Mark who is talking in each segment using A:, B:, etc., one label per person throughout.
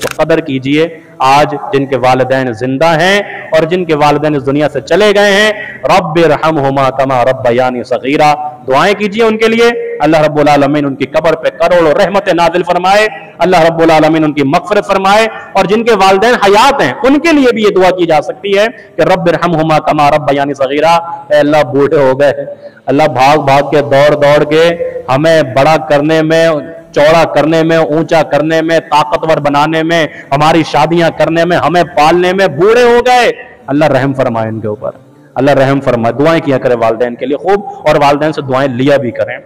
A: तो कदर कीजिए आज जिनके वालिदैन जिंदा हैं और जिनके वालिदैन इस दुनिया से चले गए हैं। रब्बिरहमहुमा कमा रब्बयानी सगीरा, दुआएं कीजिए उनके लिए। अल्लाह रब्बुल आलमीन उनकी कब्र पे करोड़ों रहमत नाजिल फरमाए, अल्लाह रब्बुल आलमीन उनकी मगफिरत फरमाए। और जिनके वालिदैन हयात हैं उनके लिए भी ये दुआ की जा सकती है कि रब्बिरहमहुमा कमा रब्बयानी सगीरा। अल्लाह बूढ़े हो गए, अल्लाह भाग भाग के दौड़ दौड़ के हमें बड़ा करने में, चौड़ा करने में, ऊंचा करने में, ताकतवर बनाने में, हमारी शादियां करने में, हमें पालने में बूढ़े हो गए। अल्लाह रहम फरमाए इनके ऊपर, अल्लाह रहम फरमाए। दुआएं किया करें वालिदैन के लिए खूब, और वालिदैन से दुआएं लिया भी करें।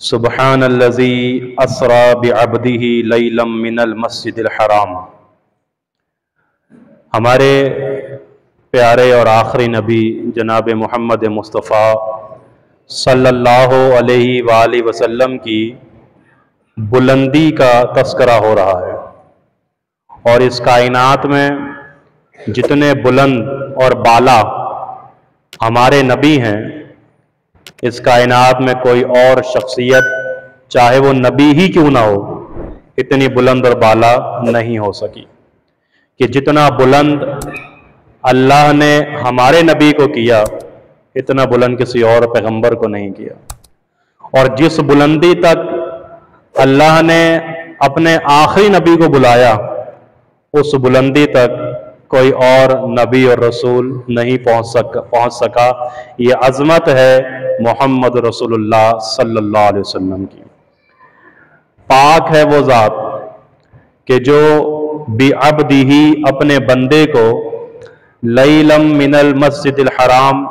A: सुब्हानल्लज़ी अस्रा बिअब्दिही लैलम मिनल मस्जिदिल हराम। हमारे प्यारे और आखिरी नबी जनाब मोहम्मद मुस्तफ़ा सल्लल्लाहु अलैहि वसल्लम की बुलंदी का तस्करा हो रहा है, और इस कायनात में जितने बुलंद और बाला हमारे नबी हैं, इस कायनात में कोई और शख्सियत चाहे वो नबी ही क्यों ना हो, इतनी बुलंद और बाला नहीं हो सकी कि जितना बुलंद अल्लाह ने हमारे नबी को किया, इतना बुलंद किसी और पैगंबर को नहीं किया। और जिस बुलंदी तक अल्लाह ने अपने आखिरी नबी को बुलाया, उस बुलंदी तक कोई और नबी और रसूल नहीं पहुंच सका। ये अजमत है मोहम्मद रसूलुल्लाह सल्लल्लाहु अलैहि वसल्लम की। पाक है वो ज़ात कि जो बिअब्दिही अपने बंदे को लैलम मिनल मस्जिदिल हराम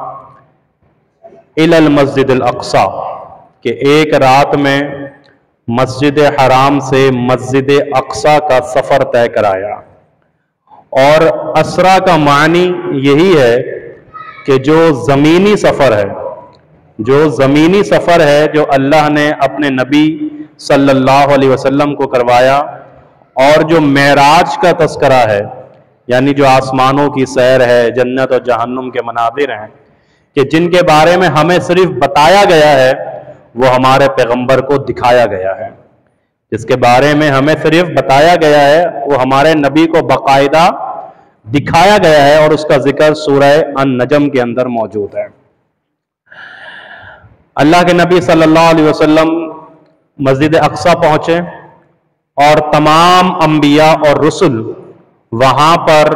A: इलल मस्जिदिल अक्सा, के एक रात में मस्जिद हराम से मस्जिद अक्सा का सफर तय कराया। और असरा का मानी यही है कि जो ज़मीनी सफ़र है, जो ज़मीनी सफ़र है जो अल्लाह ने अपने नबी सल्लल्लाहु अलैहि वसल्लम को करवाया, और जो मेराज का तस्करा है, यानी जो आसमानों की सैर है, जन्नत और जहन्नुम के मनाजिर हैं, कि जिनके बारे में हमें सिर्फ बताया गया है, वो हमारे पैगंबर को दिखाया गया है। जिसके बारे में हमें सिर्फ बताया गया है, वो हमारे नबी को बाकायदा दिखाया गया है, और उसका जिक्र सूरह अन-नजम के अंदर मौजूद है। अल्लाह के नबी सल्लल्लाहु अलैहि वसल्लम मस्जिद अक्सा पहुंचे, और तमाम अंबिया और रसूल वहां पर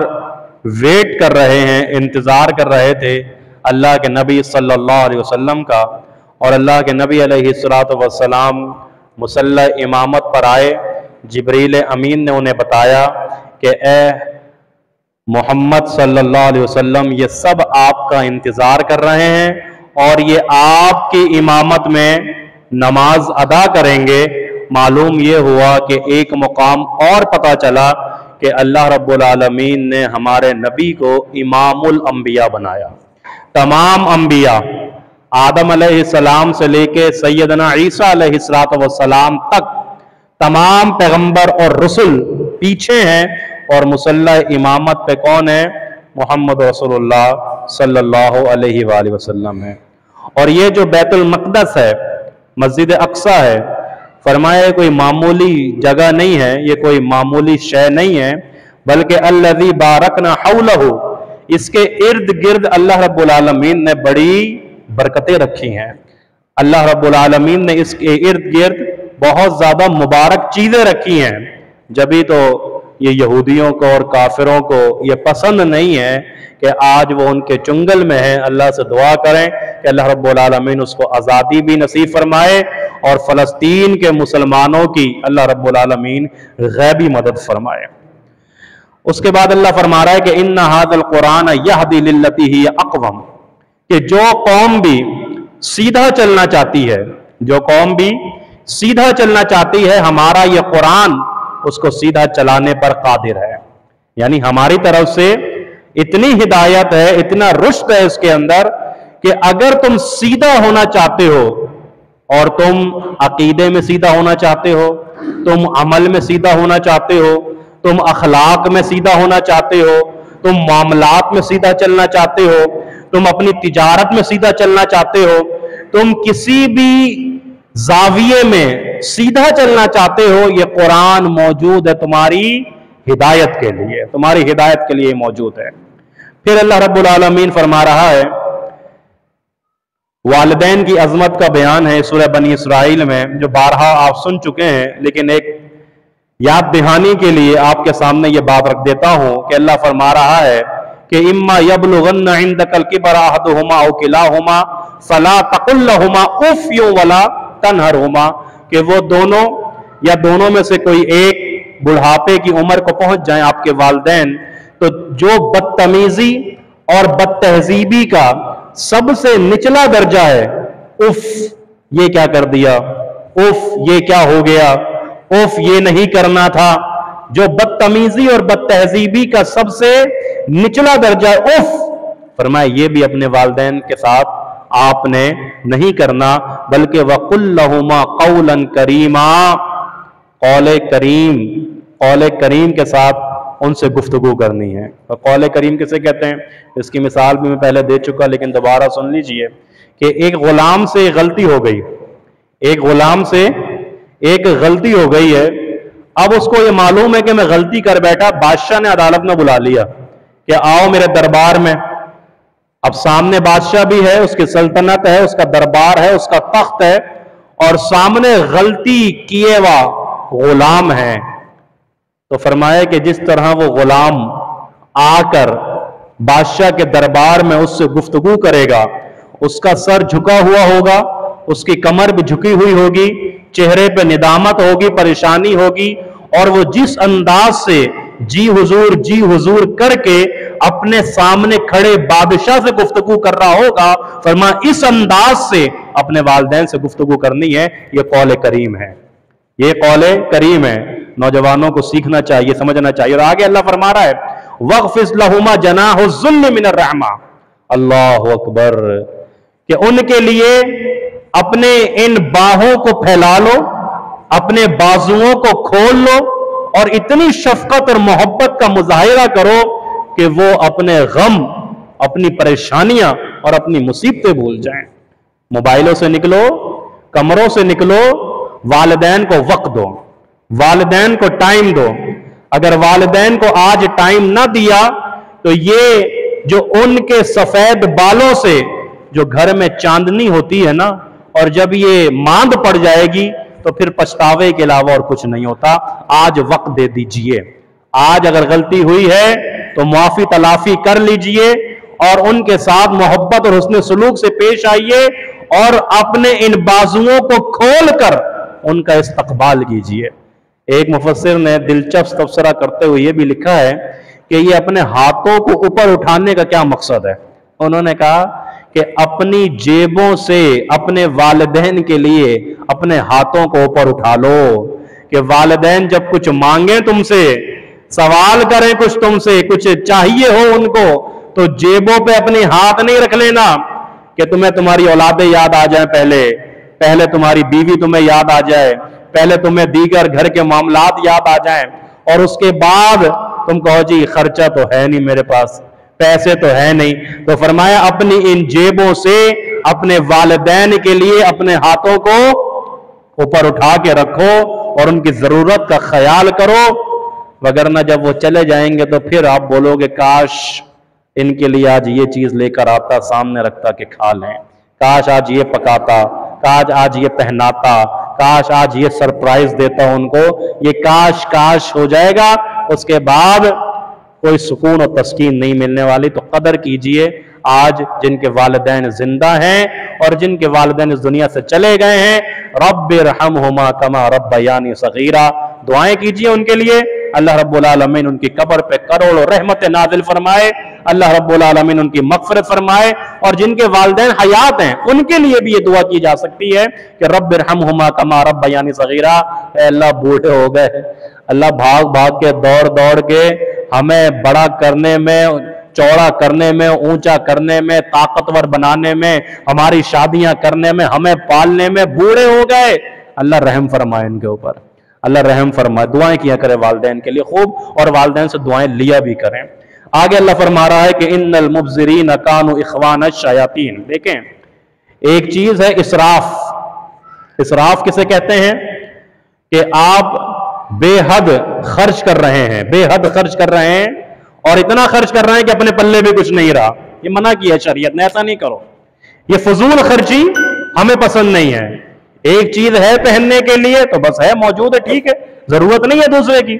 A: वेट कर रहे हैं, इंतजार कर रहे थे अल्लाह के नबी सल्लल्लाहु अलैहि वसल्लम का। और अल्लाह के नबी अलैहिस्सलातु वस्सलाम मुसल्ला इमामत पर आए। जिब्रील अमीन ने उन्हें बताया कि ए मोहम्मद सल्लल्लाहु अलैहि वसल्लम, ये सब आपका इंतजार कर रहे हैं, और ये आपकी इमामत में नमाज अदा करेंगे। मालूम ये हुआ कि एक मुकाम और पता चला कि अल्लाह रब्बुल आलमीन ने हमारे नबी को इमामुल अंबिया बनाया। तमाम अंबिया आदम अलैहिस्सलाम से लेके सैयदना ईसा अलैहिस्सलाम तक तमाम पैगंबर और रसूल पीछे हैं, और मुसल्ला इमामत पे कौन है? मोहम्मद रसूलुल्लाह सल्लल्लाहु अलैहि वसल्लम है। और ये जो बैतुल मक़दस है, मस्जिद अक्सा है, फरमाया कोई मामूली जगह नहीं है, ये कोई मामूली शय नहीं है, बल्कि अल्लज़ी बारकना हौलहु, इसके इर्द गिर्द अल्लाह रब्बुल आलमीन ने बड़ी बरकतें रखी हैं। अल्लाह रब्बुल आलमीन ने इसके इर्द गिर्द बहुत ज्यादा मुबारक चीजें रखी हैं। जभी तो ये यहूदियों को और काफिरों को ये पसंद नहीं है कि आज वो उनके चुंगल में है। अल्लाह से दुआ करें कि अल्लाह रब्बुल आलमीन उसको आज़ादी भी नसीब फरमाए, और फ़लस्तीन के मुसलमानों की अल्लाह रब्बुल आलमीन गैबी मदद फरमाए। उसके बाद अल्लाह फरमा रहा है कि इन्ना हाज़ल कुरान यहदी लिल्लती ही अक़वम, कि जो कौम भी सीधा चलना चाहती है, जो कौम भी सीधा चलना चाहती है, हमारा यह कुरान उसको सीधा चलाने पर कादिर है। यानी हमारी तरफ से इतनी हिदायत है, इतना रुश्द है इसके अंदर कि अगर तुम सीधा होना चाहते हो, और तुम अकीदे में सीधा होना चाहते हो, तुम अमल में सीधा होना चाहते हो, तुम अखलाक में सीधा होना चाहते हो, तुम मामलात में सीधा चलना चाहते हो, तुम अपनी तिजारत में सीधा चलना चाहते हो, तुम किसी भी जाविये में सीधा चलना चाहते हो, ये कुरान मौजूद है तुम्हारी हिदायत के लिए, तुम्हारी हिदायत के लिए मौजूद है। फिर अल्लाह रब्बुल आलमीन फरमा रहा है, वालिदैन की अजमत का बयान है सूरह बनी इसराइल में, जो बारहा आप सुन चुके हैं, लेकिन एक याद दहानी के लिए आपके सामने ये बात रख देता हूं कि अल्लाह फरमा रहा है कि इम्मा यबलुगन्ना इंदकल किबर अहदुहुमा औ किलाहुमा फला तकुल लहुमा उफ वला तनहरहुमा, कि वो दोनों या दोनों में से कोई एक बुढ़ापे की उम्र को पहुंच जाए आपके वालिदैन, तो जो बदतमीजी और बदतहजीबी का सबसे निचला दर्जा है, उफ ये क्या कर दिया, उफ ये क्या हो गया, उफ ये नहीं करना था, जो बदतमीजी और बदतहजीबी का सबसे निचला दर्जा है, उफ फरमाया ये भी अपने वालिदैन के साथ आपने नहीं करना, बल्कि वकुल्लहुमा कौलन करीमा, कौले करीम के साथ उनसे गुफ्तगू करनी है। और कौले करीम किसे कहते हैं, इसकी मिसाल भी मैं पहले दे चुका, लेकिन दोबारा सुन लीजिए कि एक गुलाम से गलती हो गई, एक गुलाम से एक गलती हो गई है। अब उसको ये मालूम है कि मैं गलती कर बैठा, बादशाह ने अदालत में बुला लिया कि आओ मेरे दरबार में। अब सामने बादशाह भी है, उसकी सल्तनत है, उसका दरबार है, उसका तख्त है, और सामने गलती किए हुआ गुलाम है। तो फरमाया कि जिस तरह वो गुलाम आकर बादशाह के दरबार में उससे गुफ्तगू करेगा, उसका सर झुका हुआ होगा, उसकी कमर भी झुकी हुई होगी, चेहरे पे निदामत होगी, परेशानी होगी, और वो जिस अंदाज से जी हुजूर करके अपने सामने खड़े बादशाह से गुफ्तगू कर रहा होगा, फरमा इस अंदाज से अपने वालिदैन से गुफ्तगू करनी है। ये कौल करीम है, ये कौल करीम है। नौजवानों को सीखना चाहिए, समझना चाहिए। और आगे अल्लाह फरमा रहा है, वक़्फ़िज़ लहुमा जनाह ज़ुल्ल मिनर रहमा, अल्लाहु अकबर, कि उनके लिए अपने इन बाहों को फैला लो, अपने बाजुओं को खोल लो, और इतनी शफकत और मोहब्बत का मुजाहिरा करो कि वो अपने गम, अपनी परेशानियां और अपनी मुसीबतें भूल जाएं। मोबाइलों से निकलो, कमरों से निकलो, वालिदैन को वक्त दो, वालिदैन को टाइम दो। अगर वालिदैन को आज टाइम ना दिया तो ये जो उनके सफेद बालों से जो घर में चांदनी होती है ना, और जब ये मांद पड़ जाएगी तो फिर पछतावे के अलावा और कुछ नहीं होता। आज वक्त दे दीजिए, आज अगर गलती हुई है तो माफी तलाफी कर लीजिए, और उनके साथ मोहब्बत और हुस्न सलूक से पेश आइए, और अपने इन बाजुओं को खोलकर उनका इस्तकबाल कीजिए। एक मुफस्सिर ने दिलचस्प तबसरा करते हुए ये भी लिखा है कि ये अपने हाथों को ऊपर उठाने का क्या मकसद है। उन्होंने कहा कि अपनी जेबों से अपने वालिदैन के लिए अपने हाथों को ऊपर उठा लो, कि वालिदैन जब कुछ मांगे तुमसे, सवाल करें कुछ तुमसे, कुछ चाहिए हो उनको, तो जेबों पे अपने हाथ नहीं रख लेना कि तुम्हें तुम्हारी औलादे याद आ जाए, पहले तुम्हारी बीवी तुम्हें याद आ जाए, पहले तुम्हें दीगर घर के मामलात याद आ जाएं, और उसके बाद तुम कहो जी खर्चा तो है नहीं मेरे पास, पैसे तो है नहीं। तो फरमाया अपनी इन जेबों से अपने वालिदैन के लिए अपने हाथों को ऊपर उठा के रखो और उनकी जरूरत का ख्याल करो, वगरना जब वो चले जाएंगे तो फिर आप बोलोगे काश इनके लिए आज ये चीज लेकर आता, सामने रखता कि खा लें, काश आज ये पकाता, काश आज ये पहनाता, काश आज ये सरप्राइज देता उनको। ये काश काश हो जाएगा, उसके बाद कोई सुकून और तस्कीन नहीं मिलने वाली। तो कदर कीजिए आज जिनके वालिदैन जिंदा हैं और जिनके वालिदैन इस दुनिया से चले गए हैं। रब्बिरहमहुमा कमा रब्बयानी सगीरा, दुआएं कीजिए उनके लिए, अल्लाह रब्बुल आलमीन उनकी कब्र पे करोड़ों रहमत नाजिल फरमाए, अल्लाह रब्बुल आलमीन उनकी मगफिरत फरमाए। और जिनके वालिदैन हयात हैं उनके लिए भी ये दुआ की जा सकती है कि रब्बिरहमहुमा कमा रब्बयानी सगीरा, अल्लाह बूढ़े हो गए, अल्लाह भाग भाग के दौड़ दौड़ के हमें बड़ा करने में, चौड़ा करने में, ऊंचा करने में, ताकतवर बनाने में, हमारी शादियां करने में, हमें पालने में बूढ़े हो गए, अल्लाह रहम फरमाए इनके ऊपर, अल्लाह रहम फरमाए। दुआएं किया करें वालिदैन के लिए खूब, और वालिदैन से दुआएं लिया भी करें। आगे अल्लाह फरमा रहा है कि इन्नल मुबज़िरीन कानू इख्वान शयातीन। देखें एक चीज है इसराफ, इसराफ किसे कहते हैं कि आप बेहद खर्च कर रहे हैं, बेहद खर्च कर रहे हैं, और इतना खर्च कर रहे हैं कि अपने पल्ले भी कुछ नहीं रहा। ये मना किया शरीयत ने, ऐसा नहीं करो। ये फजूल खर्ची हमें पसंद नहीं है। एक चीज है पहनने के लिए तो बस है, मौजूद है, ठीक है, जरूरत नहीं है दूसरे की।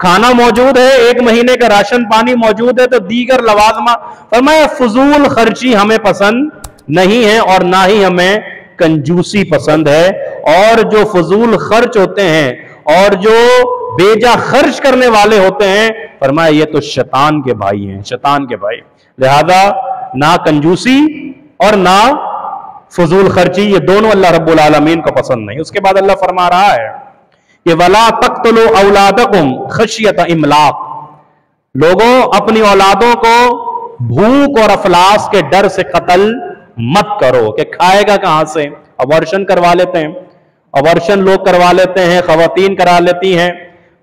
A: खाना मौजूद है, 1 महीने का राशन पानी मौजूद है, तो दीगर लवाजमा, फरमाया फजूल खर्ची हमें पसंद नहीं है, और ना ही हमें कंजूसी पसंद है। और जो फजूल खर्च होते हैं और जो बेजा खर्च करने वाले होते हैं, फरमाया ये तो शैतान के भाई हैं, शैतान के भाई। लिहाजा ना कंजूसी और ना फजूल खर्ची, ये दोनों अल्लाह रब्बुल आलमीन को पसंद नहीं। उसके बाद अल्लाह फरमा रहा है कि वला तक़्तुलू औलादकुम खशियत इमलाक, लोगों अपनी औलादों को भूख और अफलास के डर से कत्ल मत करो कि खाएगा कहां से। अबॉर्शन करवा लेते हैं, अबॉर्शन लोग करवा लेते हैं, खवातीन करा लेती हैं,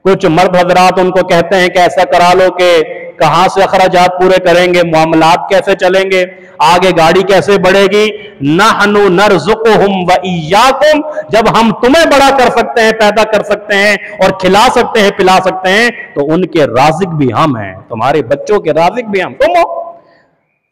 A: कुछ मर्द हजरात उनको कहते हैं कि ऐसा करा लो कि कहां से अखराजात पूरे करेंगे, मामलात कैसे चलेंगे, आगे गाड़ी कैसे बढ़ेगी। नहनु नरज़ुकुहुम व इय्याकुम, जब हम तुम्हें बड़ा कर सकते हैं, पैदा कर सकते हैं और खिला सकते हैं, पिला सकते हैं, तो उनके राज़िक भी हम हैं, तुम्हारे बच्चों के राज़िक भी हम। तुम हो,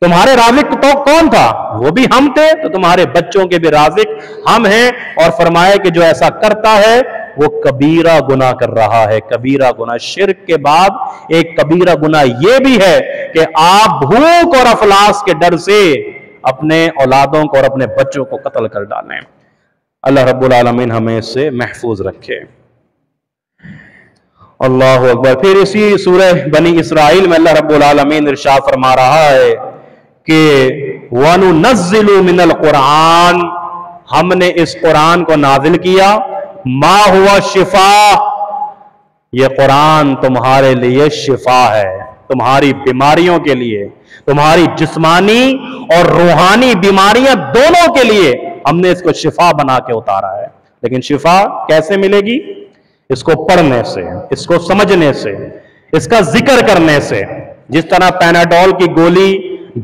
A: तुम्हारे राज़िक तो कौन था, वो भी हम थे, तो तुम्हारे बच्चों के भी राज़िक हम हैं। और फरमाया कि जो ऐसा करता है वो कबीरा गुनाह कर रहा है, कबीरा गुनाह। शिर्क के बाद एक कबीरा गुनाह यह भी है कि आप भूख और अफलास के डर से अपने औलादों को और अपने बच्चों को कत्ल कर डालें। अल्लाह रब्बुल आलमीन हमें इससे महफूज रखे। अल्लाह अकबर। फिर इसी सूरह बनी इसराइल में अल्लाह रब्बुल आलमीन इरशाद फरमा रहा है कि वनुनज़्ज़िलु मिनल कुरान, हमने इस कुरान को नाजिल किया, मा हुआ शिफा, यह कुरान तुम्हारे लिए शिफा है, तुम्हारी बीमारियों के लिए, तुम्हारी जिस्मानी और रूहानी बीमारियां दोनों के लिए हमने इसको शिफा बना के उतारा है। लेकिन शिफा कैसे मिलेगी? इसको पढ़ने से, इसको समझने से, इसका जिक्र करने से। जिस तरह पैनाडोल की गोली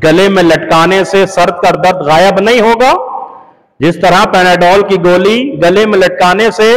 A: गले में लटकाने से सर्द का दर्द गायब नहीं होगा, जिस तरह पैनाडोल की गोली गले में लटकाने से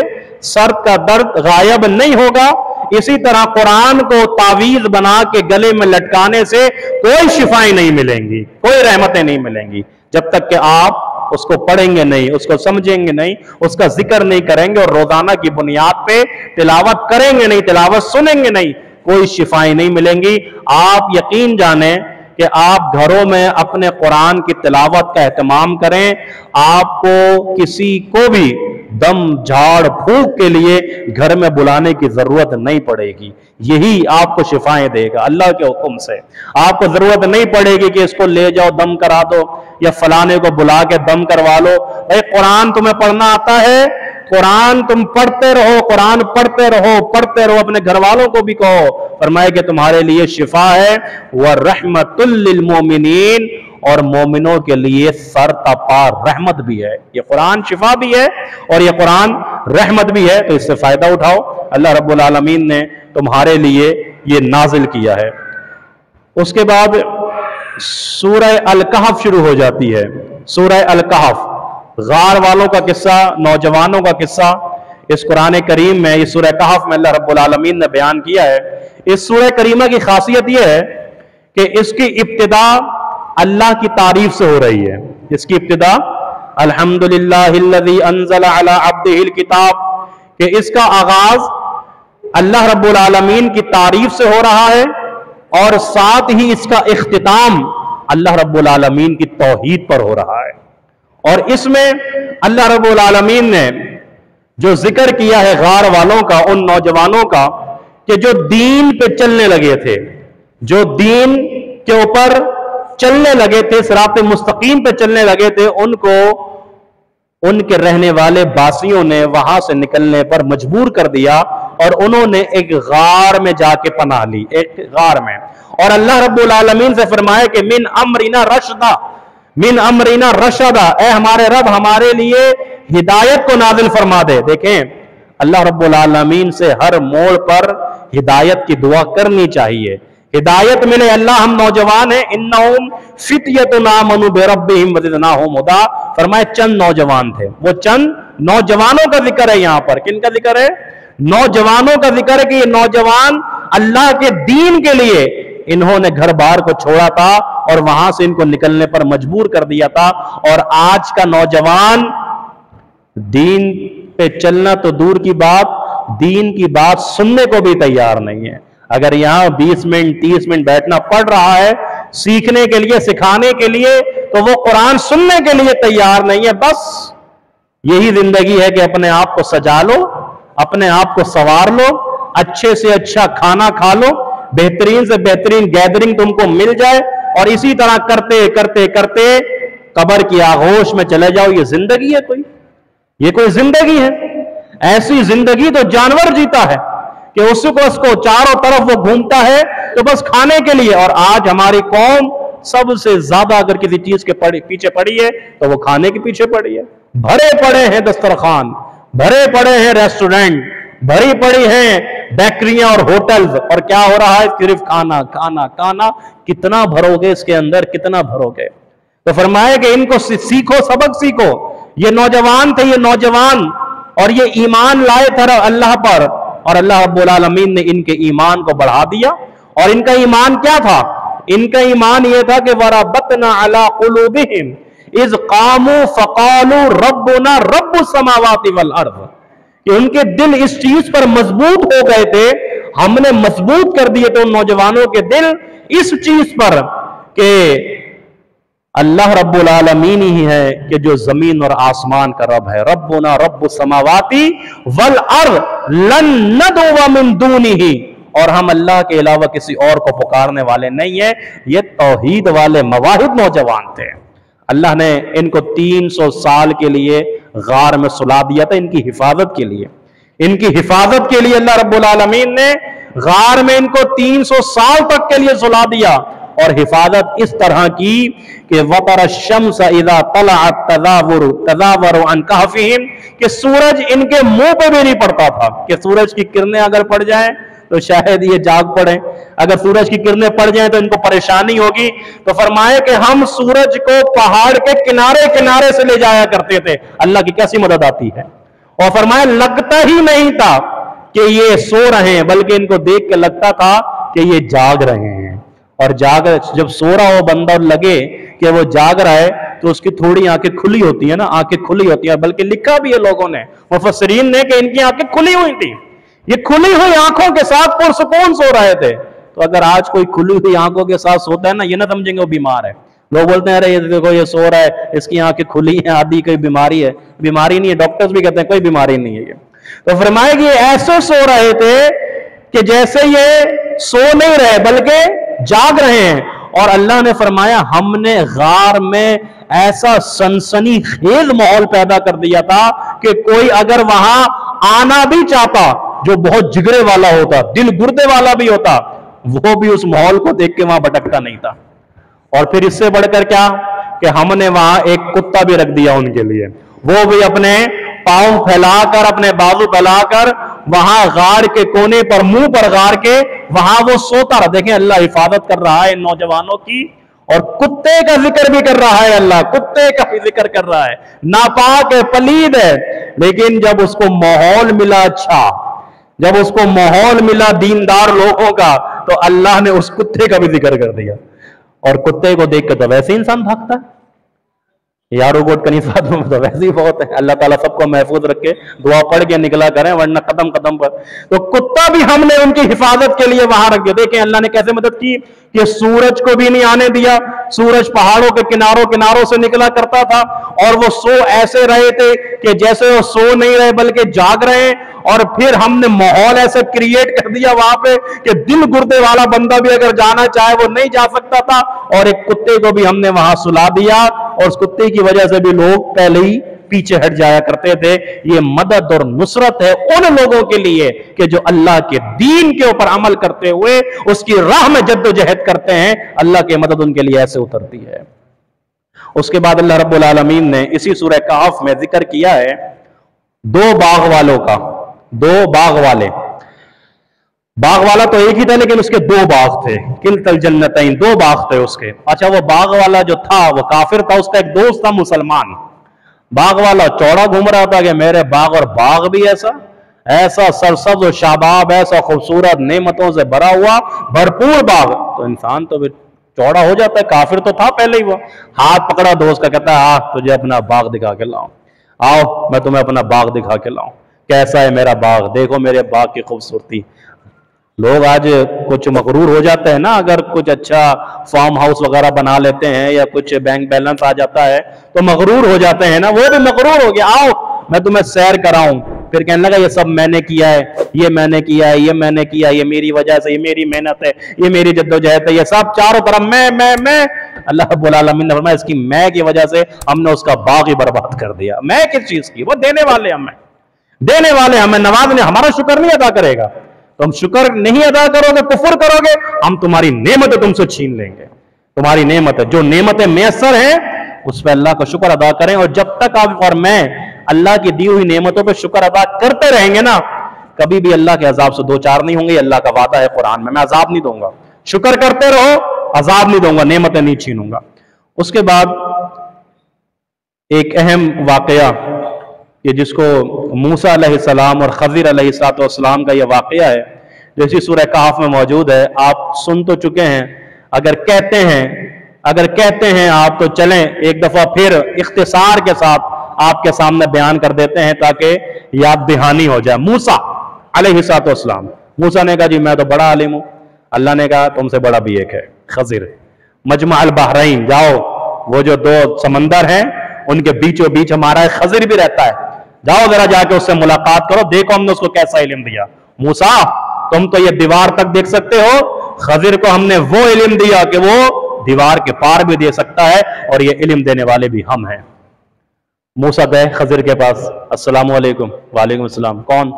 A: सर्द का दर्द गायब नहीं होगा, इसी तरह कुरान को तावीज बना के गले में लटकाने से कोई शिफाएं नहीं मिलेंगी, कोई रहमतें नहीं मिलेंगी, जब तक कि आप उसको पढ़ेंगे नहीं, उसको समझेंगे नहीं, उसका जिक्र नहीं करेंगे और रोजाना की बुनियाद पे तिलावत करेंगे नहीं, तिलावत सुनेंगे नहीं, कोई शिफाएं नहीं मिलेंगी। आप यकीन जाने कि आप घरों में अपने कुरान की तिलावत का एहतमाम करें, आपको किसी को भी दम झाड़ फूंक के लिए घर में बुलाने की जरूरत नहीं पड़ेगी। यही आपको शिफाएं देगा अल्लाह के हुक्म से। आपको जरूरत नहीं पड़ेगी कि इसको ले जाओ दम करा दो या फलाने को बुला के दम करवा लो। भाई कुरान तुम्हें पढ़ना आता है, कुरान तुम पढ़ते रहो, कुरान पढ़ते रहो, पढ़ते रहो, अपने घर वालों को भी कहो। फरमाए कि तुम्हारे लिए शिफा है, वह रहमतुल लिल मोमिनीन, और मोमिनों के लिए सरतापा रहमत भी है। ये कुरान शिफा भी है और ये कुरान रहमत भी है, तो इससे फायदा उठाओ। अल्लाह रब्बुल आलमीन ने तुम्हारे लिए ये नाजिल किया है। उसके बाद सूरह अल कहफ शुरू हो जाती है। सूरह अल कहफ, गार वालों का किस्सा, नौजवानों का किस्सा इस कुरान करीम में, इस सूरह कहफ में अल्लाह रब्बुल आलमीन ने बयान किया है। इस सूरह करीमा की खासियत यह है कि इसकी इब्तिदा अल्लाह की तारीफ से हो रही है। इसकी इब्तिदा अल्हम्दुलिल्लाहिल्लज़ी अंज़ला अला अब्दिहिल किताब, कि इसका आगाज अल्लाह रब्बुल आलमीन की तारीफ से हो रहा है और साथ ही इसका इख्तिताम अल्लाह रब्बुल आलमीन की तौहीद पर हो रहा है। और इसमें अल्लाह रब्बुल आलमीन ने जो जिक्र किया है गार वालों का, उन नौजवानों का कि जो दीन पे चलने लगे थे, जो दीन के ऊपर चलने लगे थे, सिरात मुस्तकीम पे चलने लगे थे, उनको उनके रहने वाले बासियों ने वहां से निकलने पर मजबूर कर दिया और उन्होंने एक गार में जाके पनाह ली, एक गार में। और अल्लाह रब्बुल आलमीन से फरमाया कि मिन अमरिना रशदा, मिन अमरिना रशदा, ए हमारे रब हमारे लिए हिदायत को नाजिल फरमा दे। देखें, अल्लाह रब्बुल आलमीन से हर मोड़ पर हिदायत की दुआ करनी चाहिए। हिदायत मिले, अल्लाह हम नौजवान हैं, इन्नहुम फित्यतुन आमनु बिरब्बिहिम वज़िदनाहुम हुदा। फरमाए चंद नौजवान थे, वो चंद नौजवानों का जिक्र है यहां पर। किन का जिक्र है? नौजवानों का जिक्र है कि ये नौजवान अल्लाह के दीन के लिए इन्होंने घर बार को छोड़ा था और वहां से इनको निकलने पर मजबूर कर दिया था। और आज का नौजवान दीन पे चलना तो दूर की बात, दीन की बात सुनने को भी तैयार नहीं है। अगर यहां 20 मिनट 30 मिनट बैठना पड़ रहा है सीखने के लिए, सिखाने के लिए, तो वो कुरान सुनने के लिए तैयार नहीं है। बस यही जिंदगी है कि अपने आप को सजा लो, अपने आप को संवार लो, अच्छे से अच्छा खाना खा लो, बेहतरीन से बेहतरीन गैदरिंग तुमको मिल जाए और इसी तरह करते करते करते कब्र की आगोश में चले जाओ। ये जिंदगी है कोई? ये कोई जिंदगी है? ऐसी जिंदगी तो जानवर जीता है कि उसको चारों तरफ वो घूमता है तो बस खाने के लिए। और आज हमारी कौम सबसे ज्यादा अगर किसी चीज के पीछे पड़ी है तो वो खाने के पीछे पड़ी है। भरे पड़े हैं दस्तरखान, भरे पड़े हैं रेस्टोरेंट, भरी पड़ी हैं बेकरियां और होटल्स, और क्या हो रहा है? सिर्फ खाना खाना खाना। कितना भरोगे इसके अंदर, कितना भरोगे? तो फरमाया कि इनको सीखो, सबक सीखो। ये नौजवान थे, ये नौजवान, और ये ईमान लाए थे अल्लाह पर, और अल्लाह रब्बुल आलमीन ने इनके ईमान को बढ़ा दिया। और इनका ईमान क्या था? इनका ईमान यह था कि वरबतना अला कुलूबिहिम इज़ कामू फकालू रब्बुना रब्बुस समावाति वल अर्द, कि उनके दिल इस चीज पर मजबूत हो गए थे, हमने मजबूत कर दिए थे उन नौजवानों के दिल इस चीज पर कि अल्लाह रब्बुल आलमीन ही है कि जो जमीन और आसमान का रब है। रब्बुना रब्बुस समावाति वल अर्द लन नदउ मिन दूनिही, और हम अल्लाह के अलावा किसी और को पुकारने वाले नहीं है। ये तौहीद वाले मवाहिद नौजवान थे। अल्लाह ने इनको 300 साल के लिए गार में सुला दिया था, इनकी हिफाजत के लिए। इनकी हिफाजत के लिए अल्लाह रब्बुल आलमीन ने गार में इनको 300 साल तक के लिए सुला दिया। और हिफाजत इस तरह की कि वतर शम्स इज़ा तलअत तज़ावरु अन कहफिहिम, कि सूरज इनके मुंह पे भी नहीं पड़ता था, कि सूरज की किरणें अगर पड़ जाएं तो शायद ये जाग पड़े, अगर सूरज की किरणें पड़ जाएं तो इनको परेशानी होगी। तो फरमाए कि हम सूरज को पहाड़ के किनारे किनारे से ले जाया करते थे। अल्लाह की कैसी मदद आती है। और फरमाए लगता ही नहीं था कि ये सो रहे हैं, बल्कि इनको देख के लगता था कि ये जाग रहे हैं। और जब सो रहा हो बंदा और लगे कि वो जाग रहा है तो उसकी थोड़ी आंखें खुली होती है ना, आंखें खुली होती है। बल्कि लिखा भी है लोगों ने, मुफस्सिरीन ने, कि इनकी आंखें खुली हुई थी। ये खुली हुई आंखों के साथ पुरसुकून सो रहे थे। तो अगर आज कोई खुली हुई आंखों के साथ सोता है ना, ये ना समझेंगे वो बीमार है। लोग बोलते हैं अरे ये देखो ये सो रहा है, इसकी आंखें खुली हैं, आदि कोई बीमारी है। बीमारी नहीं है, डॉक्टर्स भी कहते हैं कोई बीमारी नहीं है ये। तो फरमाया कि ऐसे सो रहे थे कि जैसे ये सो नहीं रहे बल्कि जाग रहे हैं। और अल्लाह ने फरमाया हमने गार में ऐसा सनसनीखेज माहौल पैदा कर दिया था कि कोई अगर वहां आना भी चाहता, जो बहुत जिगरे वाला होता, दिल गुर्दे वाला भी होता, वो भी उस माहौल को देख के वहां भटकता नहीं था। और फिर इससे बढ़कर क्या कि हमने वहां एक कुत्ता भी रख दिया उनके लिए, वो भी अपने पांव फैलाकर, अपने बाजू फैलाकर वहां गार के कोने पर, मुंह पर गार के वहां वो सोता रहा। देखें अल्लाह हिफाजत कर रहा है इन नौजवानों की। और कुत्ते का जिक्र भी कर रहा है अल्लाह, कुत्ते का भी जिक्र कर रहा है। नापाक है, पलीद है, लेकिन जब उसको माहौल मिला अच्छा, जब उसको माहौल मिला दीनदार लोगों का, तो अल्लाह ने उस कुत्ते का भी जिक्र कर दिया। और कुत्ते को देख कर तो वैसे इंसान भागता है। यारो गोट कनीसात में तो वैसे ही बहुत है। अल्लाह ताला सबको महफूज रखे, दुआ पढ़ के निकला करें, वरना कदम कदम पर। तो कुत्ता भी हमने उनकी हिफाजत के लिए वहां रख दिया। देखें अल्लाह ने कैसे मदद की कि सूरज को भी नहीं आने दिया। सूरज पहाड़ों के किनारों से निकला करता था, और वो सो ऐसे रहे थे कि जैसे वो सो नहीं रहे बल्कि जाग रहे हैं। और फिर हमने माहौल ऐसे क्रिएट कर दिया वहां पे कि दिल गुर्दे वाला बंदा भी अगर जाना चाहे वो नहीं जा सकता था। और एक कुत्ते को भी हमने वहां सुला दिया, और उस कुत्ते की वजह से भी लोग पहले ही पीछे हट जाया करते थे। ये मदद और नुसरत है उन लोगों के लिए कि जो अल्लाह के दीन के ऊपर अमल करते हुए उसकी राह में जद्दोजहद करते हैं। अल्लाह की मदद उनके लिए ऐसे उतरती है। उसके बाद अल्लाह रब्बुल आलमीन ने इसी सूरह कहफ में जिक्र किया है दो बाग वालों का। दो बाग वाले, बाग वाला तो एक ही था लेकिन उसके दो बाग थे। किलतल जन्नतैन, दो बाग थे उसके। अच्छा, वो बाग वाला जो था वो काफिर था, उसका एक दोस्त था मुसलमान। बाग वाला चौड़ा घूम रहा था कि मेरे बाग, और बाग भी ऐसा ऐसा सरसब्ज और शाबाब, ऐसा खूबसूरत नेमतों से भरा हुआ भरपूर बाग, तो इंसान तो फिर चौड़ा हो जाता है। काफिर तो था पहले ही, वो हाथ पकड़ा दोस्त का, कहता है तुझे अपना बाग दिखा के लाऊं, आओ मैं तुम्हें अपना बाग दिखा के लाऊं, कैसा है मेरा बाग, देखो मेरे बाग की खूबसूरती। लोग आज कुछ मगरूर हो जाते हैं ना, अगर कुछ अच्छा फार्म हाउस वगैरह बना लेते हैं या कुछ बैंक बैलेंस आ जाता है तो मगरूर हो जाते हैं ना, वो भी मगरूर हो गया, आओ मैं तुम्हें सैर कराऊं, फिर कहने लगा ये सब मैंने किया है, ये मैंने किया है, ये मैंने किया, ये मेरी वजह से, ये मेरी मेहनत है, ये मेरी जद्दोजहद है, ये सब चारों तरफ मैं। अल्लाह रब्बुल आलमीन ने फरमाया इसकी मैं की वजह से हमने उसका बाग ही बर्बाद कर दिया। मैं किस चीज की, वो देने वाले हमें, देने वाले हमें, नवाजने, हमारा शुक्र नहीं अदा करेगा, तुम शुक्र नहीं अदा करोगे, कुफर करोगे, हम तुम्हारी नेमतें तुमसे छीन लेंगे। तुम्हारी नेमत है, जो नेमतें मैसर हैं उस पर अल्लाह का शुक्र अदा करें। और जब तक आप और मैं अल्लाह की दी हुई नेमतों पर शुक्र अदा करते रहेंगे ना, कभी भी अल्लाह के अजाब से दो चार नहीं होंगे। अल्लाह का वादा है कुरान में, मैं अजाब नहीं दूंगा, शुक्र करते रहो, अजाब नहीं दूंगा, नेमतें नहीं छीनूंगा। उसके बाद एक अहम वाकया, ये जिसको मूसा अलैहिस्सलाम और खज़िर अलैहिस्सलाम का यह वाकया है, जैसी सूरह कहफ में मौजूद है, आप सुन तो चुके हैं। अगर कहते हैं आप, तो चलें एक दफा फिर इख्तिसार के साथ आपके सामने बयान कर देते हैं ताकि याद दहानी हो जाए। मूसा अलैहिस्सलाम, मूसा ने कहा जी मैं तो बड़ा आलिम हूं। अल्लाह ने कहा तुमसे बड़ा भी एक है, खज़िर। मजमा अल बहरैन जाओ, वो जो दो समंदर हैं उनके बीचों बीच हमारा एक खज़िर भी रहता है, जाओ जरा जाके उससे मुलाकात करो, देखो हमने उसको कैसा इल्म दिया। मूसा तुम तो ये दीवार तक देख सकते हो, खज़िर को हमने वो इल्म दिया कि वो दीवार के पार भी दे सकता है, और ये इल्म देने वाले भी हम हैं। मूसा गए खज़िर के पास, अस्सलामु अलैकुम। वालेकुम अस्सलाम। कौन?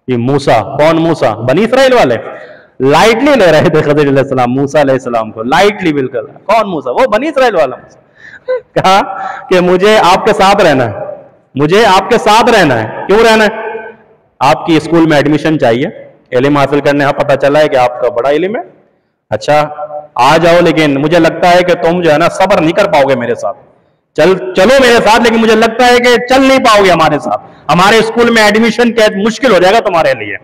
A: ये मूसा। कौन मूसा? बनी इस्राइल वाले। लाइटली ले रहे थे खज़िर अलैहिस्सलाम मूसा अलैहिस्सलाम को, लाइटली बिल्कुल। कौन मूसा? वो बनी इस्राइल वाला मूसा। कहा कि मुझे आपके साथ रहना है, मुझे आपके साथ रहना है। क्यों रहना है? आपकी स्कूल में एडमिशन चाहिए, इल्म हासिल करने। हाँ, पता चला है कि आपका बड़ा इल्म है। अच्छा आ जाओ, लेकिन मुझे लगता है कि तुम जो है ना सब्र नहीं कर पाओगे मेरे साथ। चलो मेरे साथ, लेकिन मुझे लगता है कि चल नहीं पाओगे हमारे साथ, हमारे स्कूल में एडमिशन कैद मुश्किल हो जाएगा तुम्हारे लिए।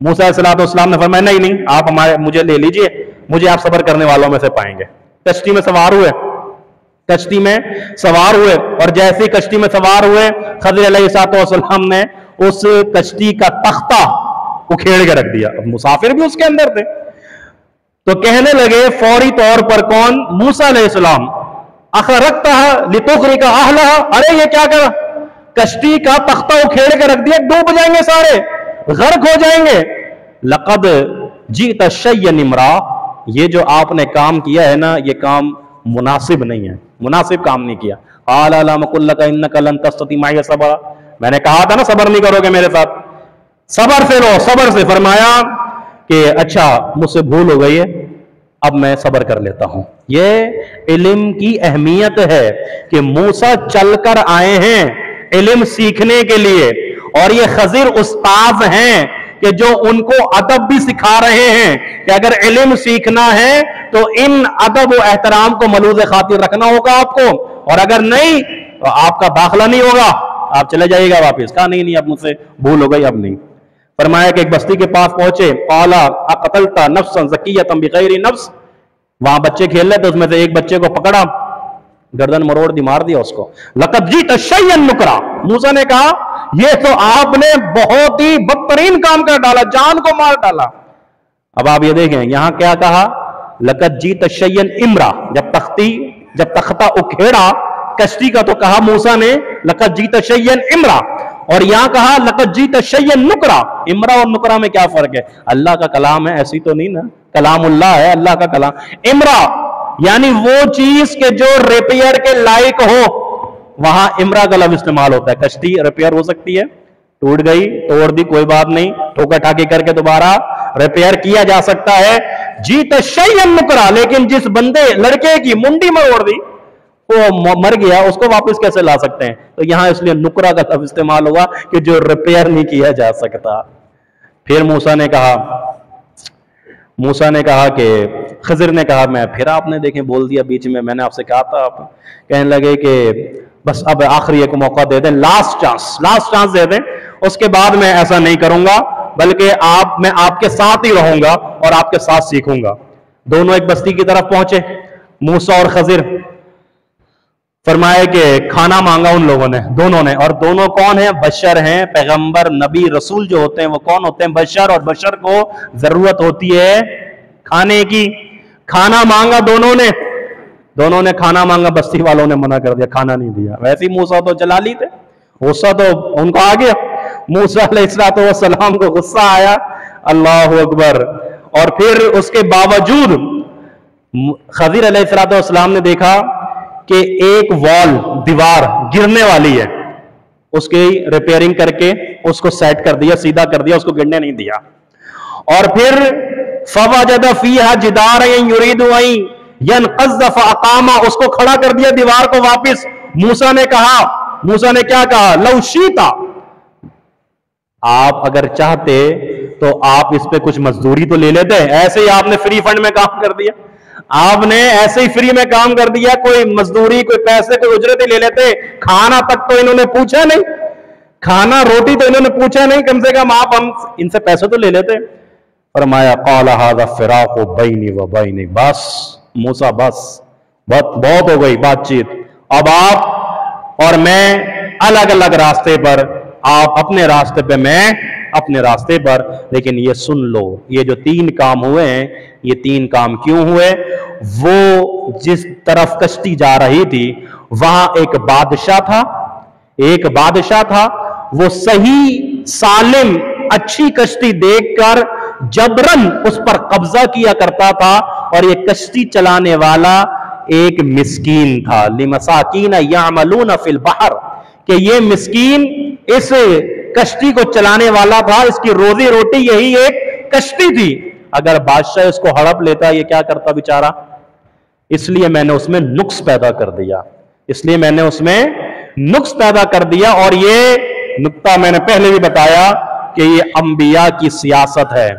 A: मूसा अलैहिस्सलाम ने फरमाया नहीं, आप मुझे ले लीजिए, मुझे आप सब्र करने वालों में से पाएंगे। कश्ती में सवार हुए, कश्ती में सवार हुए, और जैसे ही कश्ती में सवार हुए, खज़िर अलैहिस्सलाम ने उस कश्ती का तख्ता उखेड़ के रख दिया। अब मुसाफिर भी उसके अंदर थे, तो कहने लगे फौरी तौर पर, कौन? मूसा अलैहिस्सलाम, अखरकता लितुग़रिका अहलहा, अरे ये क्या करा, कश्ती का तख्ता उखेड़ के रख दिया, डूब जाएंगे सारे, गर्क हो जाएंगे। लक़द जीत शय्यन इम्रा, ये जो आपने काम किया है ना, ये काम मुनासिब नहीं है, मुनासिब काम नहीं किया। आला ला मकुल्लका इन्नका लन तस्तती माई सबरा, मैंने कहा था ना सबर नहीं करोगे मेरे साथ, सबर से लो, सबर से। फरमाया कि अच्छा मुझसे भूल हो गई है, अब मैं सबर कर लेता हूं। ये इल्म की अहमियत है कि मूसा चलकर आए हैं इल्म सीखने के लिए, और ये खज़िर उस्ताद हैं कि जो उनको अदब भी सिखा रहे हैं कि अगर इल्म सीखना है तो इन अदब और एहतराम को मलूज़ खातिर रखना होगा आपको, और अगर नहीं तो आपका दाखिला नहीं होगा, आप चले जाइएगा वापस। कहा नहीं, अब मुझसे भूल हो गई, अब नहीं। फरमाया कि एक बस्ती के पास पहुंचे, क़ाला अक़तलता नफ्सन ज़किय्यतन बिग़ैरि नफ्स, वहां बच्चे खेल रहे थे, उसमें से एक बच्चे को पकड़ा, गर्दन मरोड़ दी, मार दिया उसको। लक़द जीत शय्यन नुकरा, मूसा ने कहा ये तो आपने बहुत ही बदतरीन काम कर डाला, जान को मार डाला। अब आप ये देखें यहां क्या कहा, लक़द जीत शय्यन इम्रा, जब तख्ता उखेड़ा कश्ती का तो कहा मूसा ने लक़द जीत शय्यन इम्रा, और यहां कहा लक़द जीत शय्यन नुकरा। इमरा और नुकरा में क्या फर्क है? अल्लाह का कलाम है, ऐसी तो नहीं ना, कलामुल्लाह है, अल्लाह का कलाम। इमरा यानी वो चीज के जो रिपेयर के लायक हो, वहां इमरा का लफ्ज़ इस्तेमाल होता है। कश्ती रिपेयर हो सकती है, टूट गई, तोड़ दी, कोई बात नहीं, ठोका ठाकी करके दोबारा रिपेयर किया जा सकता है। जीत शय्यन नुकरा, लेकिन जिस बंदे लड़के की मुंडी मरोड़ दी, वो मर गया, उसको वापस कैसे ला सकते हैं? तो यहां इसलिए नुकरा का लफ्ज़ इस्तेमाल हुआ कि जो रिपेयर नहीं किया जा सकता। फिर मूसा ने कहा कि खज़िर ने कहा, मैं फिर आपने देखें बोल दिया बीच में, मैंने आपसे कहा था। आप कहने लगे कि बस अब आखिरी एक मौका दे दें, लास्ट चांस दे दें। उसके बाद मैं ऐसा नहीं करूंगा, बल्कि मैं आपके साथ ही रहूंगा और आपके साथ सीखूंगा। दोनों एक बस्ती की तरफ पहुंचे, मूसा और खजिर। फरमाया कि खाना मांगा उन लोगों ने, दोनों ने। और दोनों कौन है? बशर हैं, पैगंबर नबी रसूल जो होते हैं वो कौन होते हैं? बशर। और बशर को जरूरत होती है खाने की। खाना मांगा दोनों ने खाना मांगा, बस्ती वालों ने मना कर दिया, खाना नहीं दिया। वैसे ही मूसा तो जलाली थे, गुस्सा तो उनको आ गया। मूसा अलैहिस्सलाम को गुस्सा आया, अल्लाह अकबर। और फिर उसके बावजूद खजीर अलैहिस्सलाम ने देखा कि एक वॉल, दीवार गिरने वाली है, उसकी रिपेयरिंग करके उसको सेट कर दिया, सीधा कर दिया, उसको गिरने नहीं दिया। और फिर फवजद फीहा जिदारन युरीदु अन यनक़ज़ फ़अक़ामा, उसको खड़ा कर दिया दीवार को वापस। मूसा ने क्या कहा? लौ शीता, आप अगर चाहते तो आप इस पे कुछ मजदूरी तो ले लेते। ऐसे ही आपने फ्री फंड में काम कर दिया, आपने ऐसे ही फ्री में काम कर दिया, कोई मजदूरी, कोई पैसे, कोई उजरत ही ले लेते। खाना तक तो इन्होंने पूछा नहीं, खाना रोटी तो इन्होंने पूछा नहीं, कम से कम आप हम इनसे पैसे तो ले लेते। फरमाया क़ाल हाज़ा फ़िराक़ु बैनी व बैनिक, बस मूसा बस, बहुत हो गई बातचीत, अब आप और मैं अलग अलग रास्ते पर, आप अपने रास्ते पे, मैं अपने रास्ते पर। लेकिन ये सुन लो, ये जो 3 काम हुए हैं, ये 3 काम क्यों हुए? वो जिस तरफ कश्ती जा रही थी वहां एक बादशाह था, वो सही सालिम अच्छी कश्ती देखकर जबरन उस पर कब्जा किया करता था। और ये कश्ती चलाने वाला एक मिस्कीन था, लिमसाकीन यामलून फिल बहर, कि ये मिस्कीन इस कश्ती को चलाने वाला था, इसकी रोजी रोटी यही एक कश्ती थी। अगर बादशाह इसको हड़प लेता, ये क्या करता बेचारा? इसलिए मैंने उसमें नुक्स पैदा कर दिया। और ये नुक्ता मैंने पहले भी बताया कि ये अंबिया की सियासत है।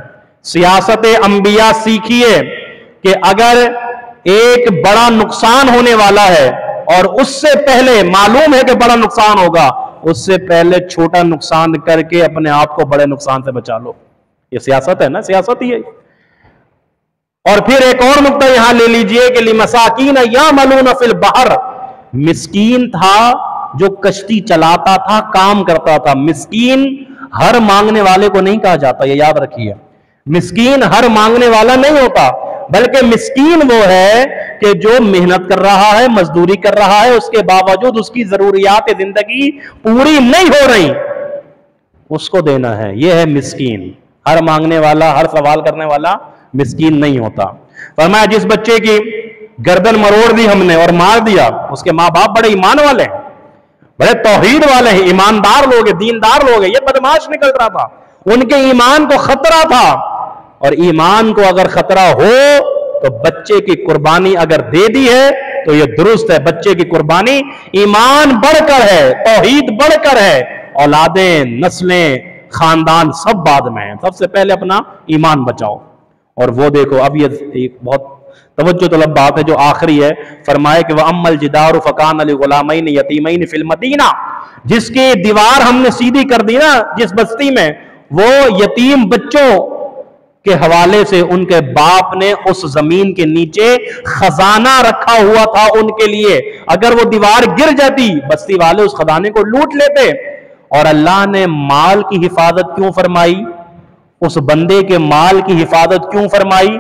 A: सियासत अंबिया सीखिए कि अगर एक बड़ा नुकसान होने वाला है और उससे पहले मालूम है कि बड़ा नुकसान होगा, उससे पहले छोटा नुकसान करके अपने आप को बड़े नुकसान से बचा लो। ये सियासत है ना, सियासत ही है। और फिर एक और नुक्ता यहां ले लीजिए कि लिमसाकीन यामलून फिल बहर, मिस्कीन था जो कश्ती चलाता था, काम करता था। मिस्कीन हर मांगने वाले को नहीं कहा जाता, ये याद रखिए। मिस्कीन हर मांगने वाला नहीं होता, बल्कि मिस्कीन वो है कि जो मेहनत कर रहा है, मजदूरी कर रहा है, उसके बावजूद उसकी जरूरियात जिंदगी पूरी नहीं हो रही, उसको देना है, यह है मिस्कीन। हर मांगने वाला, हर सवाल करने वाला मिस्कीन नहीं होता। फरमाया जिस बच्चे की गर्दन मरोड़ दी हमने और मार दिया, उसके माँ बाप बड़े ईमान वाले हैं, बड़े तौहीद वाले हैं, ईमानदार लोग हैं, दीनदार लोग हैं, ये बदमाश निकल रहा था, उनके ईमान को खतरा था। और ईमान को अगर खतरा हो तो बच्चे की कुर्बानी अगर दे दी है तो ये दुरुस्त है। बच्चे की कुर्बानी, ईमान बढ़कर है, तौहीद बढ़कर है, औलादें, नस्लें, खानदान सब बाद में है, सबसे पहले अपना ईमान बचाओ। और वो देखो, अब ये एक बहुत तवज्जो तलब बात है जो आखिरी है। फरमाए कि वह अम्मल जिदार फकान अली गुलामैन यतीमैन फिल मदीना, जिसकी दीवार हमने सीधी कर दी ना जिस बस्ती में, वो यतीम बच्चों के हवाले से उनके बाप ने उस जमीन के नीचे खजाना रखा हुआ था उनके लिए। अगर वो दीवार गिर जाती, बस्ती वाले उस खजाने को लूट लेते। और अल्लाह ने माल की हिफाजत क्यों फरमाई? उस बंदे के माल की हिफाजत क्यों फरमाई?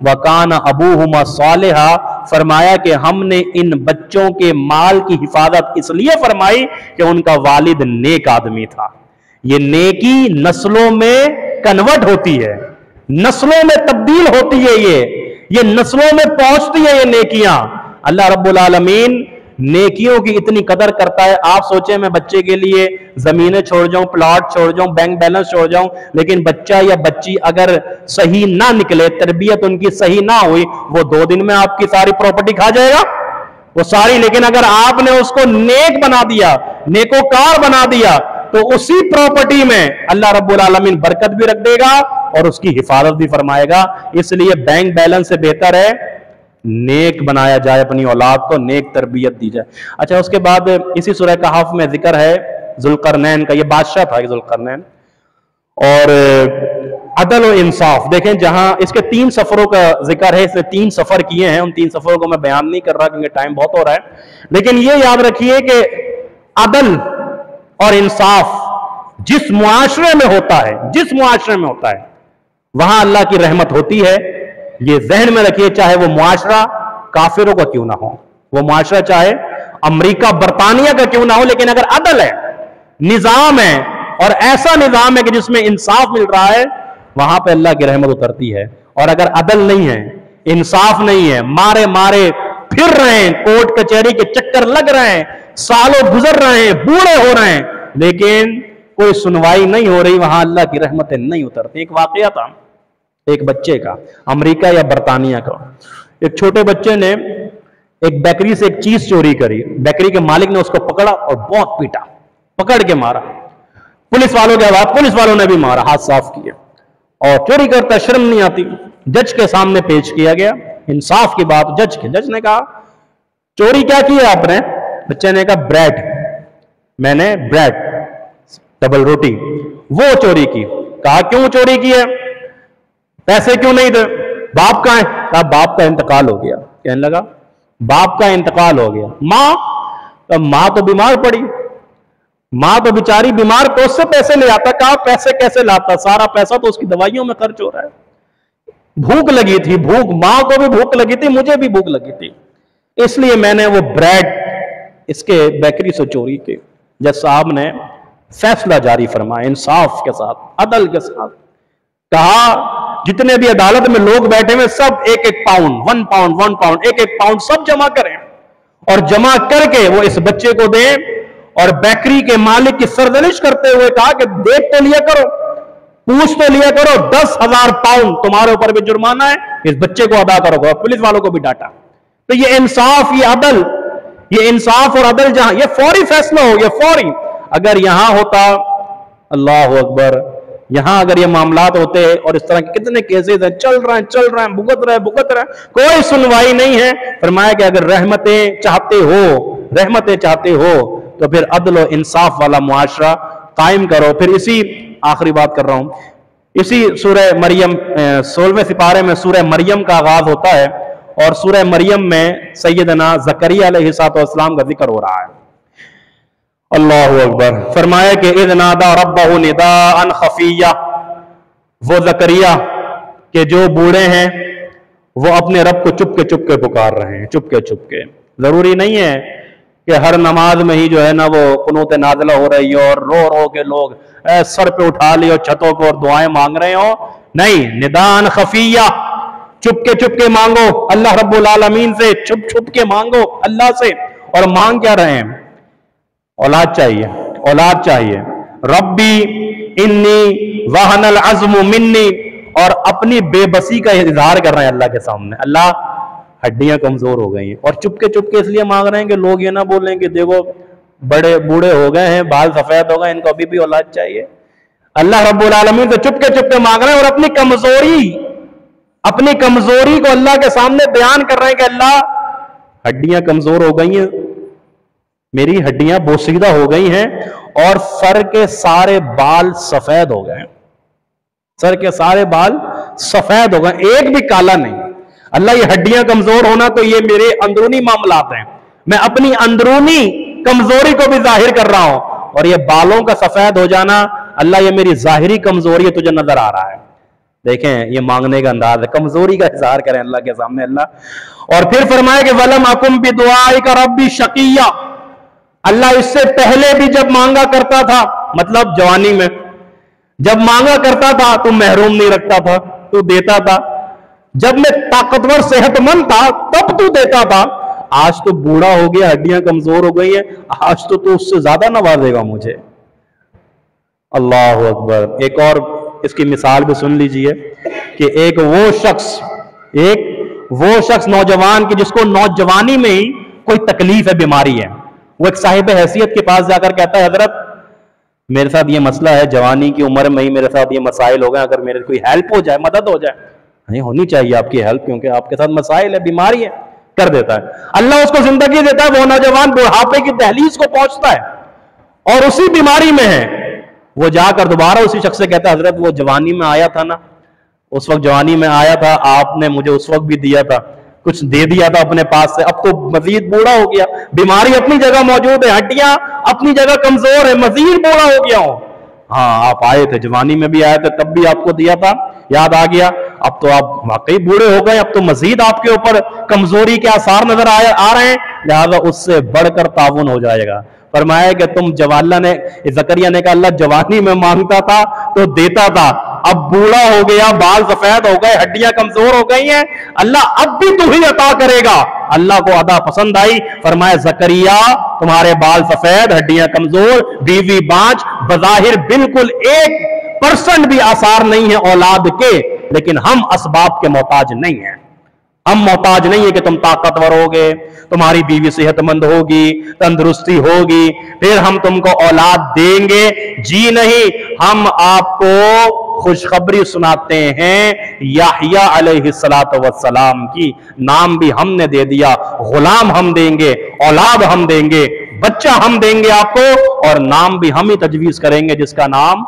A: वकान अबूहुमा सालिहा, फरमाया कि हमने इन बच्चों के माल की हिफाजत इसलिए फरमाई कि उनका वालिद नेक आदमी था। ये नेकी नस्लों में कन्वर्ट होती है, नस्लों में तब्दील होती है, ये नस्लों में पहुंचती है ये नेकियां। अल्लाह रब्बुल आलमीन नेकियों की इतनी कदर करता है। आप सोचे मैं बच्चे के लिए जमीनें छोड़ जाऊं, प्लॉट छोड़ जाऊं, बैंक बैलेंस छोड़ जाऊं, लेकिन बच्चा या बच्ची अगर सही ना निकले, तरबियत उनकी सही ना हुई, वो 2 दिन में आपकी सारी प्रॉपर्टी खा जाएगा, वो सारी। लेकिन अगर आपने उसको नेक बना दिया, नेकोकार बना दिया, तो उसी प्रॉपर्टी में अल्लाह रब्बुल आलमीन बरकत भी रख देगा और उसकी हिफाजत भी फरमाएगा। इसलिए बैंक बैलेंस से बेहतर है नेक बनाया जाए, अपनी औलाद को नेक तरबियत दी जाए। अच्छा, उसके बाद इसी सूरह कहफ में जिक्र है जुल्करनैन का, ये बादशाह था जुल्करनैन। और अदल और इंसाफ देखें, जहां इसके 3 सफरों का जिक्र है, इसने 3 सफर किए हैं, उन 3 सफरों को मैं बयान नहीं कर रहा क्योंकि टाइम बहुत हो रहा है, लेकिन ये याद रखिए कि अदल और इंसाफ जिस मुआशरे में होता है, जिस मुआशरे में होता है, वहां अल्लाह की रहमत होती है। ये जहन में रखिए, चाहे वो मुआशरा काफिरों का क्यों ना हो, वो मुआशरा चाहे अमेरिका बरतानिया का क्यों ना हो, लेकिन अगर अदल है, निजाम है, और ऐसा निजाम है कि जिसमें इंसाफ मिल रहा है, वहां पे अल्लाह की रहमत उतरती है। और अगर अदल नहीं है, इंसाफ नहीं है, मारे मारे फिर रहे हैं, कोर्ट कचहरी के चक्कर लग रहे हैं, सालों गुजर रहे हैं, बूढ़े हो रहे हैं, लेकिन कोई सुनवाई नहीं हो रही, वहां अल्लाह की रहमतें नहीं उतरती। एक वाकया था एक बच्चे का, अमेरिका या बरतानिया का। एक छोटे बच्चे ने एक बेकरी से एक चीज चोरी करी, बेकरी के मालिक ने उसको पकड़ा और बहुत पीटा, पकड़ के मारा। पुलिस वालों के आवाज, पुलिस वालों ने भी मारा, हाथ साफ किए, और चोरी करता शर्म नहीं आती। जज के सामने पेश किया गया, इंसाफ की बात। जज ने कहा चोरी क्या की है आपने? बच्चे ने कहा ब्रेड, मैंने ब्रेड डबल रोटी वो चोरी की। कहा क्यों चोरी की है, पैसे क्यों नहीं दे? बाप का है? कहा बाप का इंतकाल हो गया। कहने लगा बाप का इंतकाल हो गया, मां तो बीमार पड़ी, मां तो बेचारी बीमार, तो उससे पैसे ले आता। कहा पैसे कैसे लाता, सारा पैसा तो उसकी दवाइयों में खर्च हो रहा है। भूख लगी थी, भूख, मां को भी भूख लगी थी, मुझे भी भूख लगी थी, इसलिए मैंने वो ब्रेड इसके बेकरी से चोरी की। जज साहब ने फैसला जारी फरमाया इंसाफ के साथ, अदल के साथ। कहा जितने भी अदालत में लोग बैठे हुए सब एक एक पाउंड, 1 पाउंड 1 पाउंड, एक एक पाउंड सब जमा करें, और जमा करके वो इस बच्चे को दें। और बेकरी के मालिक की सरजनिश करते हुए कहा कि देख तो लिया करो, पूछ तो लिया करो, 10,000 पाउंड तुम्हारे ऊपर भी जुर्माना है, इस बच्चे को अदा करो। पुलिस वालों को भी डांटा। तो ये इंसाफ, ये अदल, ये इंसाफ और अदल जहां, ये फौरी फैसला हो गया, फौरी। अगर यहां होता, अल्लाह अकबर, यहां अगर ये मामलात होते, और इस तरह के कितने केसेस हैं, चल रहे हैं, भुगत रहे, कोई सुनवाई नहीं है। फरमाया कि अगर रहमतें चाहते हो तो फिर अदल और इंसाफ वाला मुआशरा कायम करो। फिर इसी, आखिरी बात कर रहा हूं, इसी सूरह मरियम 16वें सिपारे में सूरह मरियम का आगाज होता है, और सूरह मरियम में सैयदना ज़करिया अलैहिस्सलाम का जिक्र हो रहा है। अल्लाहु अकबर। फरमाया कि इज़ नादा रब्बहु निदाअन खफिया, वो ज़करिया के जो बूढ़े हैं वो अपने रब को चुपके पुकार रहे हैं, चुपके। जरूरी नहीं है कि हर नमाज में ही जो है ना वो कुनूत नाज़िला हो रही हो और रो के लोग सर पे उठा लियो छतों को और दुआएं मांग रहे हो। नहीं, निदान खफिया, चुपके मांगो अल्लाह रब्बुल आलमीन से, छुप के मांगो अल्लाह से। और मांग क्या रहे हैं? औलाद चाहिए। रब्बी इन्नी वहनल अज़्मु मिन्नी, और अपनी बेबसी का इजहार कर रहे हैं अल्लाह के सामने। अल्लाह हड्डियां कमजोर हो गई हैं, और चुपके इसलिए मांग रहे हैं कि लोग ये ना बोलें कि देखो बड़े बूढ़े हो गए हैं, बाल सफेद हो गए, इनको अभी भी औलाद चाहिए। अल्लाह रब्बुल आलमीन से चुपके मांग रहे हैं, और अपनी कमजोरी को अल्लाह के सामने बयान कर रहे हैं कि अल्लाह हड्डियां कमजोर हो गई हैं, मेरी हड्डियां बोसीदा हो गई हैं, और सर के सारे बाल सफेद हो गए, एक भी काला नहीं। अल्लाह ये हड्डियां कमजोर होना तो ये मेरे अंदरूनी मामलात हैं, मैं अपनी अंदरूनी कमजोरी को भी जाहिर कर रहा हूं, और ये बालों का सफेद हो जाना अल्लाह ये मेरी जाहिरी कमजोरी है, तुझे नजर आ रहा है। देखें ये मांगने का अंदाज है, कमजोरी का इज़हार करें अल्लाह के सामने। अल्लाह और फिर फरमाया कि वलम अकुम बिदुआइका रब्बी शकिया, अल्लाह इससे पहले भी जब मांगा करता था, मतलब जवानी में जब मांगा करता था तो महरूम नहीं रखता था, तू देता था। जब मैं ताकतवर सेहतमंद था तब तू देता था, आज तो बूढ़ा हो गया, हड्डियां कमजोर हो गई है, आज तो तू उससे ज्यादा नवाजेगा मुझे। अल्लाह अकबर। एक और इसकी मिसाल भी सुन लीजिए कि एक वो शख्स नौजवान की जिसको नौजवानी में ही कोई तकलीफ है, बीमारी है, वो एक साहिब हैसियत के पास जाकर कहता है हजरत मेरे साथ ये मसला है, जवानी की उम्र में ही मेरे साथ ये मसाइल हो गए, अगर मेरे कोई हेल्प हो जाए, मदद हो जाए। नहीं होनी चाहिए आपकी हेल्प, क्योंकि आपके साथ मसाइल है, बीमारी है। कर देता है, अल्लाह उसको जिंदगी देता है, वो नौजवान बुढ़ापे की दहलीज को पहुंचता है, और उसी बीमारी में है, वो जाकर दोबारा उसी शख्स से कहता है हजरत वो जवानी में आया था ना, उस वक्त जवानी में आया था, आपने मुझे उस वक्त भी दिया था, कुछ दे दिया था अपने पास से, अब तो मजीद बूढ़ा हो गया, बीमारी अपनी जगह मौजूद है, हड्डियां अपनी जगह कमजोर है, मजीद बूढ़ा हो गया हूं। हाँ आप आए थे, जवानी में भी आए थे, तब भी आपको दिया था, याद आ गया, अब तो आप वाकई बूढ़े हो गए, अब तो मजीद आपके ऊपर कमजोरी के आसार नजर आ रहे हैं, लिहाजा उससे बढ़कर ताउन हो जाएगा। फरमाया कि तुम जवाला ने, जकरिया ने कहा अल्लाह जवानी में मांगता था तो देता था, अब बूढ़ा हो गया, बाल सफेद हो गए, हड्डियां कमजोर हो गई हैं, अल्लाह अब भी तू ही अता करेगा। अल्लाह को अदा पसंद आई, फरमाया जकरिया तुम्हारे बाल सफेद, हड्डियां कमजोर, बीवी बांझ, बजाहिर बिल्कुल 1% भी आसार नहीं है औलाद के, लेकिन हम असबाब के मोहताज नहीं हैं। हम मोहताज नहीं है कि तुम ताकतवर होगे, तुम्हारी बीवी सेहतमंद होगी, तंदुरुस्ती होगी, फिर हम तुमको औलाद देंगे, जी नहीं, हम आपको खुशखबरी सुनाते हैं याहिया अलैहिस्सलातु वस्सलाम की, नाम भी हमने दे दिया, गुलाम हम देंगे, औलाद हम देंगे, बच्चा हम देंगे आपको, और नाम भी हम ही तजवीज करेंगे जिसका नाम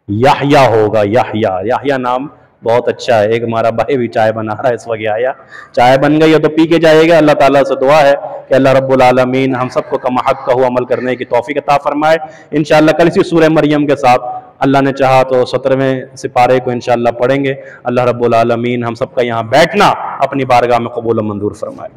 A: याहिया होगा। याहिया, याहिया नाम बहुत अच्छा है। एक हमारा भाई भी चाय बना रहा है इस वक्त, आया चाय बन गई है तो पी के जाएगा। अल्लाह ताला से दुआ है कि अल्लाह रब्बुल आलमीन हम सबको कमा हक का हुआ अमल करने की तौफीक अता फरमाए। इंशाअल्लाह कल इसी सूरह मरियम के साथ अल्लाह ने चाहा तो 17वें सिपारे को इंशाअल्लाह पढ़ेंगे। अल्लाह रब्बुल आलमीन हम सबका यहाँ बैठना अपनी बारगाह में कबूल मंजूर फरमाए।